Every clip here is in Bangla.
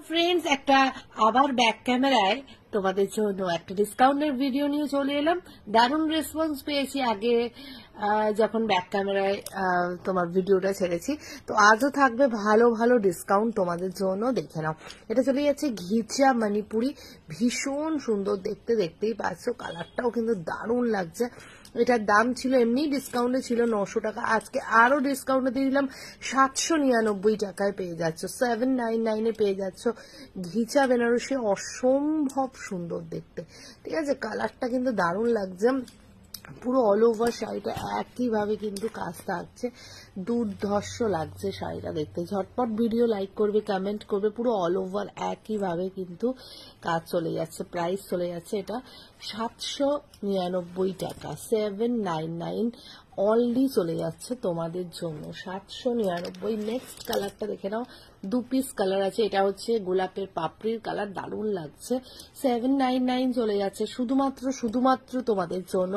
ফ্রেন্ডস, একটা আবার ব্যাক ক্যামেরায় তোমাদের জন্য একটা ডিসকাউন্টের ভিডিও নিয়ে চলে এলাম। দারুণ রেসপন্স পেয়েছি আগে যখন ব্যাক ক্যামেরায় তোমার ভিডিওটা ছেড়েছি। তো আজও থাকবে ভালো ভালো ডিসকাউন্ট তোমাদের জন্য, দেখে নাও। এটা চলে যাচ্ছে ঘিচা মণিপুরি, ভীষণ সুন্দর দেখতে, দেখতেই পাচ্ছ। কালারটাও কিন্তু দারুণ লাগছে। এটার দাম ছিল এমনি ডিসকাউন্টে ছিল 900 টাকা, আজকে আরো ডিসকাউন্টে দিয়ে দিলাম 799 টাকায় পেয়ে যাচ্ছ, 799 পেয়ে যাচ্ছ ঘিচা বেনারসি। অসম্ভব সুন্দর দেখতে, ঠিক আছে। কালারটা কিন্তু দারুণ লাগছে। পুরো অল ওভার শাড়িটা একইভাবে কিন্তু কাজ থাকছে, দুর্ধর্ষ লাগছে শাড়িটা দেখতে। ঝটপট ভিডিও লাইক করবে, কমেন্ট করবে। পুরো অল ওভার একইভাবে কিন্তু কাজ চলে যাচ্ছে। প্রাইস চলে যাচ্ছে এটা 799 টাকা, 799 অনলি চলে যাচ্ছে তোমাদের জন্য 799। নেক্সট কালারটা দেখে নাও, 2 পিস কালার আছে। এটা হচ্ছে গোলাপের পাপড়ির কালার, দারুণ লাগছে। 799 চলে যাচ্ছে শুধুমাত্র তোমাদের জন্য।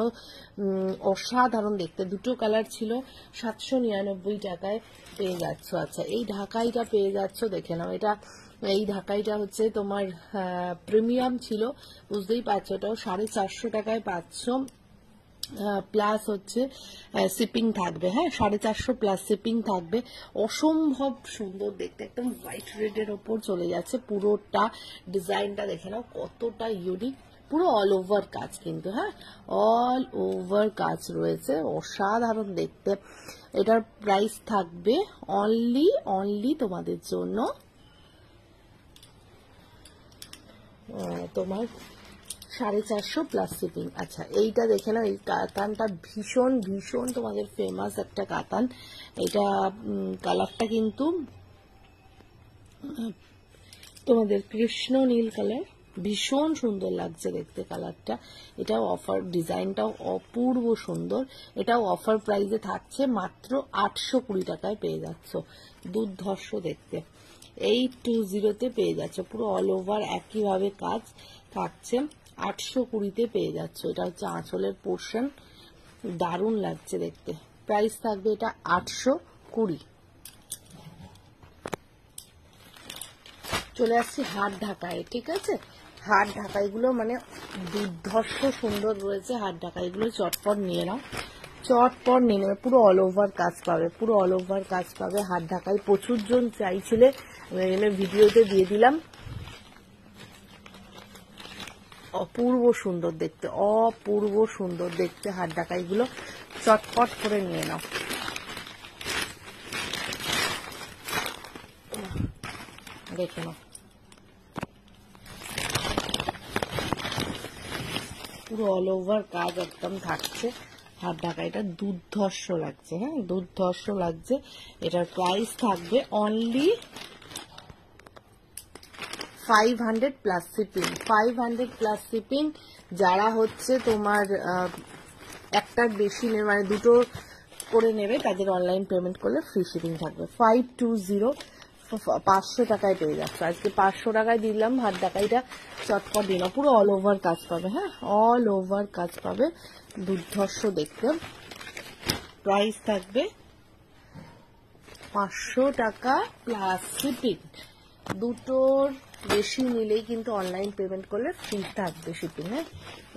অসাধারণ দেখতে, দুটো কালার ছিল, 799 টাকায় পেয়ে যাচ্ছ। আচ্ছা, এই ঢাকাইটা পেয়ে যাচ্ছ, দেখে নাও। এই ঢাকাইটা হচ্ছে তোমার প্রিমিয়াম ছিল, বুঝতেই পারছো। এটাও 450 টাকায় পাচ্ছ, প্লাস হচ্ছে শিপিং থাকবে। হ্যাঁ, 450 প্লাস শিপিং থাকবে। অসম্ভব সুন্দর দেখতে, একদম হোয়াইট রেডের ওপর চলে যাচ্ছে পুরোটা। ডিজাইনটা দেখে নাও কতটা ইউনিক, পুরো অল ওভার কাজ কিন্তু। হ্যাঁ, অল ওভার কাজ রয়েছে, অসাধারণ দেখতে। এটার প্রাইস থাকবে অনলি তোমাদের জন্য তোমার 450 প্লাস শিপিং। আচ্ছা, এইটা দেখে নাও। এই কাতানটা ভীষণ ভীষণ তোমাদের ফেমাস একটা কাতান। এটা কালারটা কিন্তু তোমাদের কৃষ্ণ নীল কালার, ভীষণ সুন্দর লাগছে দেখতে কালারটা। এটাও অফার, ডিজাইনটাও অপূর্ব সুন্দর। এটাও অফার প্রাইসে থাকছে, মাত্র 820 টাকায় পেয়ে যাচ্ছ। দুর্ধর্ষ দেখতে, 820 পেয়ে যাচ্ছ। পুরো অল ওভার একইভাবে কাজ থাকছে, 820 পেয়ে যাচ্ছ। এটা হচ্ছে আঁচলের পোর্শন, দারুণ লাগছে দেখতে। প্রাইস থাকবে এটা 820। চলে আসছি হাত ঢাকায়, ঠিক আছে। হাত ঢাকাইগুলো মানে দুর্ধর্ষ সুন্দর রয়েছে। হাত ঢাকাইগুলো চটপট নিয়ে নাও, চটপট নিয়ে নেবে। পুরো অল ওভার কাজ পাবে, পুরো অল ওভার কাজ পাবে। হাত ঢাকাই প্রচুর জন চাইছিলে, ভিডিওতে দিয়ে দিলাম। অপূর্ব সুন্দর দেখতে, অপূর্ব সুন্দর দেখতে হাত ঢাকাইগুলো। চটপট করে নিয়ে নাও। দেখে নাও, পুরো অল ওভার কাজ একদম থাকছে। হাত ঢাকাইটা দুর্ধর্ষ লাগছে। হ্যাঁ, দুর্ধর্ষ লাগছে। এটার প্রাইস থাকবে only 500 plus shipping, 500 plus shipping. যারা হচ্ছে তোমার একটার বেশি নেবে, মানে দুটো করে নেবে, তাদের অনলাইন পেমেন্ট করলে ফ্রি শিপিং থাকবে। 520, 500 টাকায় পেয়ে যাচ্ছে। আজকে 500 টাকায় দিলাম হাত ঢাকাইটা, চটপট দিন। পুরো অল ওভার কাজ পাবে। হ্যাঁ, অল ওভার কাজ পাবে, দুর্ধর্ষ দেখতে। প্রাইস থাকবে 500 টাকা প্লাস শিপিং। দুটোর বেশি নিলেই কিন্তু অনলাইন পেমেন্ট করলে ফ্রি থাকবে শিপিং। হ্যাঁ,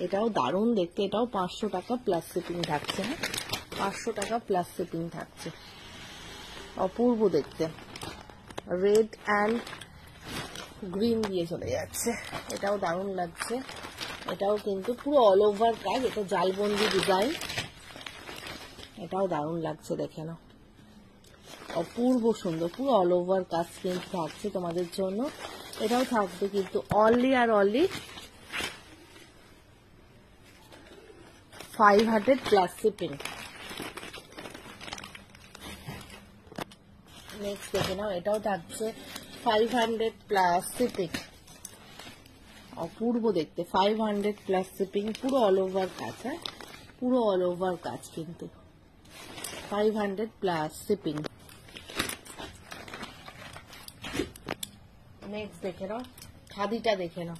এটাও দারুণ দেখতে, এটাও 500 টাকা প্লাস শিপিং থাকছে। হ্যাঁ, 500 টাকা প্লাস শিপিং থাকছে। অপূর্ব দেখতে, রেড অ্যান্ড গ্রিন দিয়ে চলে যাচ্ছে। এটাও দারুণ লাগছে। এটাও কিন্তু পুরো অল ওভার কাজ, এটা জালবন্দি ডিজাইন। এটাও দারুণ লাগছে, দেখে নাও। অপূর্ব সুন্দর, পুরো অল ওভার কাজ কিন্তু থাকছে তোমাদের জন্য। এটাও থাকবে কিন্তু অনলি আর অনলি 500 প্লাস শিপিং। নেক্সট দেখে নাও, এটাও থাকছে 500 প্লাস শিপিং। অপূর্ব দেখতে, 500 প্লাস শিপিং, পুরো অল ওভার কাজ। হ্যাঁ, পুরো অল ওভার কাজ কিন্তু 500 প্লাস শিপিং। নেক্সট দেখে নাও, খাদিটা দেখে নাও।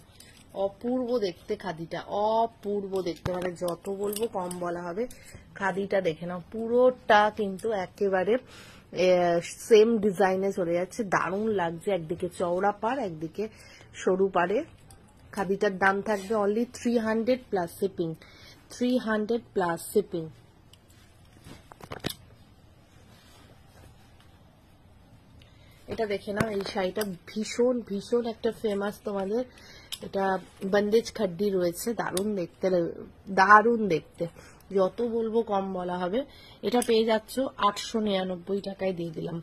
অপূর্ব দেখতে খাদিটা, অপূর্ব দেখতে, মানে যত বলবো কম বলা হবে। খাদিটা দেখে নাও, পুরোটা কিন্তু একেবারে সেম ডিজাইনে চলে যাচ্ছে, দারুণ লাগছে। একদিকে চওড়া পার, একদিকে সরু পারে। খাদিটার দাম থাকবে only 300 plus shipping, 300 plus shipping. এটা দেখে নাও, এই শাড়িটা ভীষণ ভীষণ একটা ফেমাস তোমাদের, এটা বন্দেজ খাড্ডি রয়েছে, দারুণ দেখতে, দারুণ দেখতে, যত বলবো কম বলা হবে। এটা পেয়ে যাচ্ছ 899 টাকায়, দিয়ে দিলাম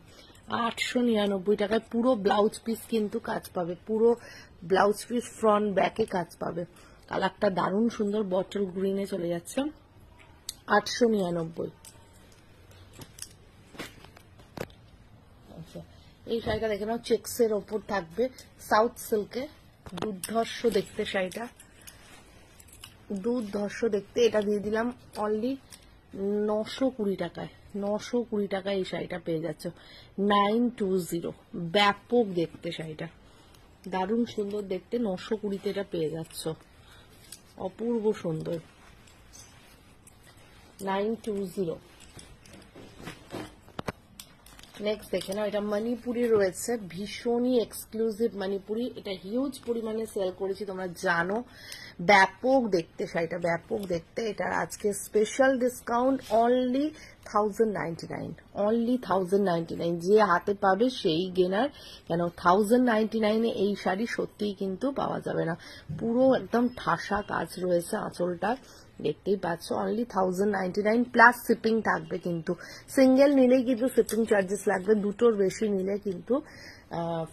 899 টাকায়। পুরো ব্লাউজ পিস কিন্তু কাজ পাবে, পুরো ব্লাউজ পিস ফ্রন্ট ব্যাকে কাজ পাবে। কালারটা দারুণ সুন্দর, বটল গ্রিনে চলে যাচ্ছে, 899। আচ্ছা, এই শাড়িটা দেখে নাও, চেক্সের ওপর থাকবে, সাউথ সিল্কে, দুর্ধর্ষ দেখতে শাড়িটা, দুর্ধর্ষ দেখতে। এটা দিয়ে দিলাম অনলি 920 টাকায়, 920 টাকায় এই শাড়িটা পেয়ে যাচ্ছ, 920। ব্যাপক দেখতে শাড়িটা, দারুণ সুন্দর দেখতে, 920-তে এটা পেয়ে যাচ্ছ, অপূর্ব সুন্দর, 920। নেক্সট দেখে নাও, এটা মণিপুরি রয়েছে, ভীষণই এক্সক্লুসিভ মণিপুরি, এটা হিউজ পরিমাণে সেল করেছি তোমরা জানো। ব্যাপক দেখতে শাড়িটা, ব্যাপক দেখতে। এটা আজকে স্পেশাল ডিসকাউন্ট অনলি 1099, অনলি 1099। যে হাতে পাবে সেই গেনার, কেন 1099-এ এই শাড়ি সত্যিই কিন্তু পাওয়া যাবে না। পুরো একদম ঠাসা কাজ রয়েছে আঁচলটা, দেখতেই পাচ্ছ, অনলি 1099 প্লাস শিপিং থাকবে। কিন্তু সিঙ্গেল নিলেই কিন্তু শিপিং চার্জেস লাগবে, দুটোর বেশি নিলে কিন্তু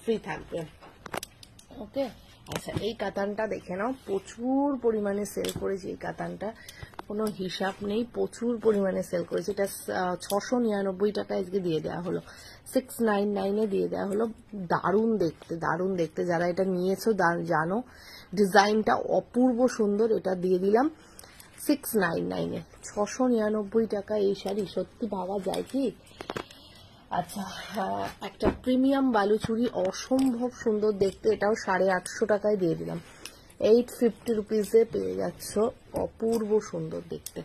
ফ্রি থাকবে। ওকে, আচ্ছা, এই কাতানটা দেখে নাও, প্রচুর পরিমাণে সেল করেছি এই কাতানটা, কোনো হিসাব নেই, প্রচুর পরিমাণে সেল করেছি। এটা 699 টাকায় আজকে দিয়ে দেওয়া হলো, 699-এ দিয়ে দেওয়া হলো। দারুণ দেখতে, দারুণ দেখতে, যারা এটা নিয়েছো জানো, ডিজাইনটা অপূর্ব সুন্দর। এটা দিয়ে দিলাম 699-এ, 699 টাকা এই শাড়ি সত্যি ভাবা যায় কি? আচ্ছা, একটা প্রিমিয়াম বালুচুরি, অসম্ভব সুন্দর দেখতে, এটাও 850 টাকায় দিয়ে দিলাম, 850 রুপিসে পেয়ে যাচ্ছ, অপূর্ব সুন্দর দেখতে,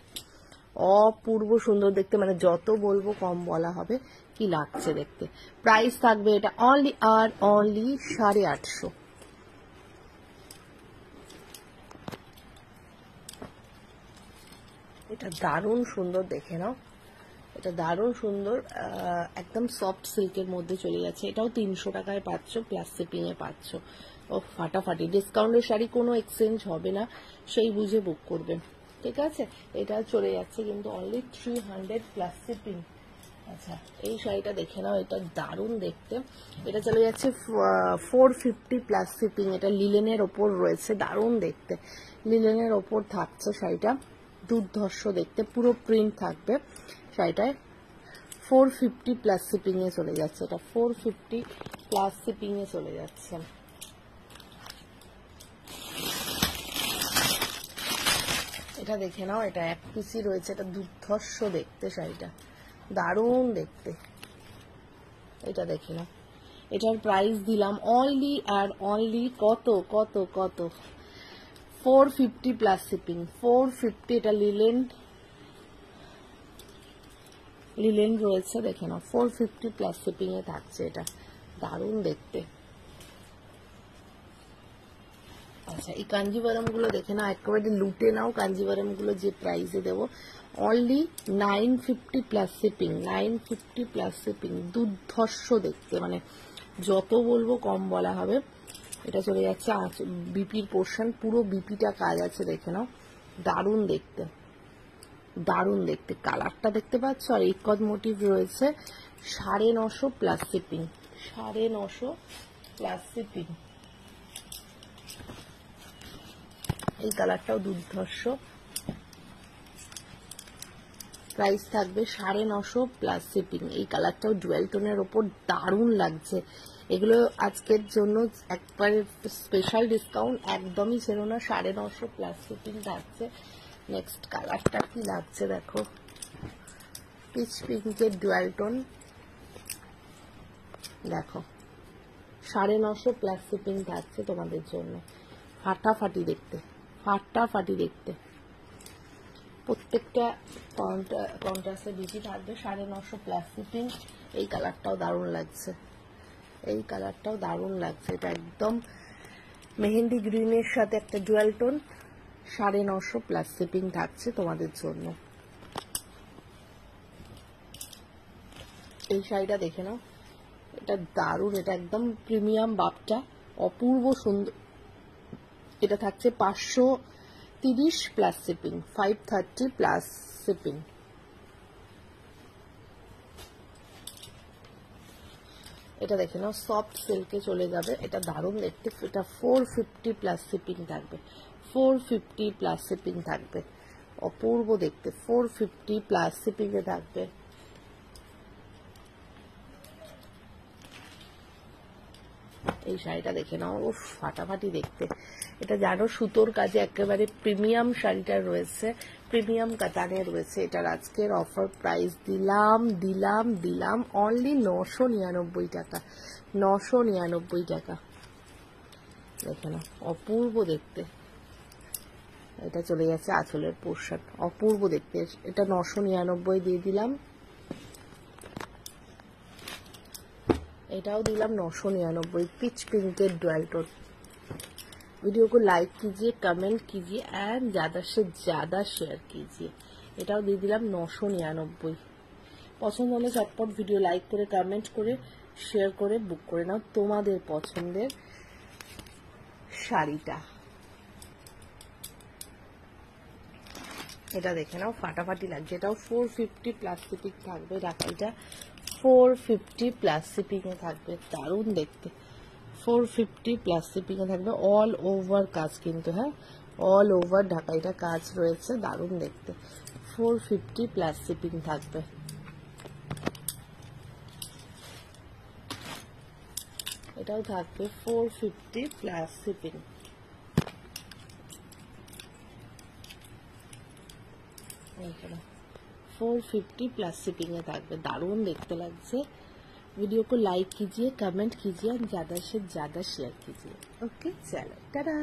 অপূর্ব সুন্দর দেখতে, মানে যত বলবো কম বলা হবে। কি লাগছে দেখতে। প্রাইস থাকবে এটা অনলি আর অনলি 850। এটা দারুণ সুন্দর দেখে নাও, এটা দারুণ সুন্দর, একদম সফট সিল্কের মধ্যে চলে যাচ্ছে। এটাও 300 টাকায় পাচ্ছ, প্লাস শিপিং এ পাচ্ছ। ও ফাটাফাটি, ডিসকাউন্টের শাড়ি কোনো এক্সচেঞ্জ হবে না, সেই বুঝে বুক করবেন, ঠিক আছে। এটা চলে যাচ্ছে কিন্তু অনলি 300 প্লাস শিপিং। আচ্ছা, এই শাড়িটা দেখে নাও, এটা দারুণ দেখতে, এটা চলে যাচ্ছে 450 প্লাস শিপিং। এটা লিলেনের ওপর রয়েছে, দারুণ দেখতে, লিলেনের ওপর থাকছে শাড়িটা, দুর্ধর্ষ দেখতে, পুরো প্রিন্ট থাকবে শাড়িটায়। 450 প্লাস শিপিং এ চলে যাচ্ছে, এটা 450 প্লাস শিপিং এ চলে যাচ্ছে। এটা দেখে নাও, এটা এক পিসি রয়েছে, এটা দুর্ধর্ষ দেখতে শাড়িটা, দারুণ দেখতে। এটা দেখে নাও, এটার প্রাইস দিলাম অনলি আর অনলি কত কত কত, 450 প্লাস শিপিং, 450। এটা লিলেন রয়েছে, দেখে নাও, 450 প্লাস শিপিং এ থাকছে, এটা দারুণ দেখতে। আচ্ছা, এই কাঞ্জিভারাম গুলো দেখে নাও, একেবারে লুটে নাও কাঞ্জিভারাম গুলো, যে প্রাইসে দেবো, only 950 plus shipping, 950 plus shipping, দুর্ধর্ষ দেখতে, মানে যত বলবো কম বলা হবে। এটা চলে যাচ্ছে বিপির পোর্শন, পুরো বিপিটা কাজ আছে, দেখে নাও, দারুণ দেখতে, দারুণ দেখতে। কালারটা দেখতে পাচ্ছ, আর এই কদ মোটিভ রয়েছে, 950 প্লাস শিপিং, 950 প্লাস শিপিং। এই কালারটাও দুর্ধর্ষ, প্রাইস থাকবে 950 প্লাস শিপিং। এই কালারটাও ডুয়েল টোনের ওপর দারুণ লাগছে। এগুলো আজকের জন্য একবারে স্পেশাল ডিসকাউন্ট, একদমই ছিল না, 950 প্লাস শিপিং থাকছে। নেক্সট কালারটা কি লাগছে দেখো, পিচ পিঙ্কের ডুয়েল টোন, দেখো 950 প্লাস শিপিং থাকছে তোমাদের জন্য, ফাটাফাটি দেখতে, ফাটাফাটি দেখতে। প্রত্যেকটা কন্ট্রাস্টে বেশি থাকবে, 950 প্লাস শিপিং। এই কালারটাও দারুণ লাগছে, এই কালারটাও দারুণ লাগছে। এটা একদম মেহেন্দি গ্রিনের সাথে একটা ডুয়াল টোন, 950 প্লাস শিপিং থাকছে তোমাদের জন্য। এই শাড়িটা দেখে নাও, এটা দারুণ, এটা একদম প্রিমিয়াম বাপটা, অপূর্ব সুন্দর। এটা থাকছে 530 প্লাস শিপিং, 530 প্লাস শিপিং। এটা দেখে নাও, সফট সিল্কে চলে যাবে, এটা দারুণ দেখতে। এটা 450 প্লাস শিপিং থাকবে, 450 প্লাস শিপিং থাকবে, অপূর্ব দেখতে। 450 প্লাস শিপিং এ থাকবে। এই শাড়িটা দেখে নাও, ও ফাটাফাটি দেখতে। এটা জানো সুতোর কাজে একেবারে প্রিমিয়াম শাড়িটা রয়েছে, প্রিমিয়াম কাতানে রয়েছে। এটার আজকের অফার প্রাইস দিলাম অনলি 999 টাকা, 999 টাকা। দেখে নাও, অপূর্ব দেখতে। এটা চলে যাচ্ছে আঁচলের পোর্শন, অপূর্ব দেখতে। এটা 999 দিয়ে দিলাম। एटाओ दिलाम 999 पिच पिंकेर डुअल टोन। वीडियो को लाइक कीजिए, कमेंट कीजिए एंड ज्यादा से ज्यादा शेयर कीजिए। एटाओ दिए दिलाम 999। पसंद होले झटपट भिडियो लाइक करे कमेंट करे शेयर करे बुक करे नाओ तोमादेर पछंदेर शाड़ीटा। এটা দেখে নাও, ফাটাফাটি লাগছে। এটাও 450 প্লাস শিপিং থাকবে, ঢাকাইটা 450 প্লাস শিপিং এ থাকবে, দারুণ দেখতে। 450 প্লাস শিপিং এ থাকবে, অল ওভার কাজ কিন্তু, হ্যাঁ অল ওভার ঢাকাইটা কাজ রয়েছে, দারুণ দেখতে। 450 প্লাস শিপিং থাকবে। এটাও থাকবে 450 প্লাস শিপিং। এখানে 450 प्लस शिपिंग में থাকবে, দারুণ দেখতে লাগছে। वीडियो को लाइक कीजिए, कमेंट कीजिए और ज्यादा से ज्यादा शेयर कीजिए। ओके चलो टाटा।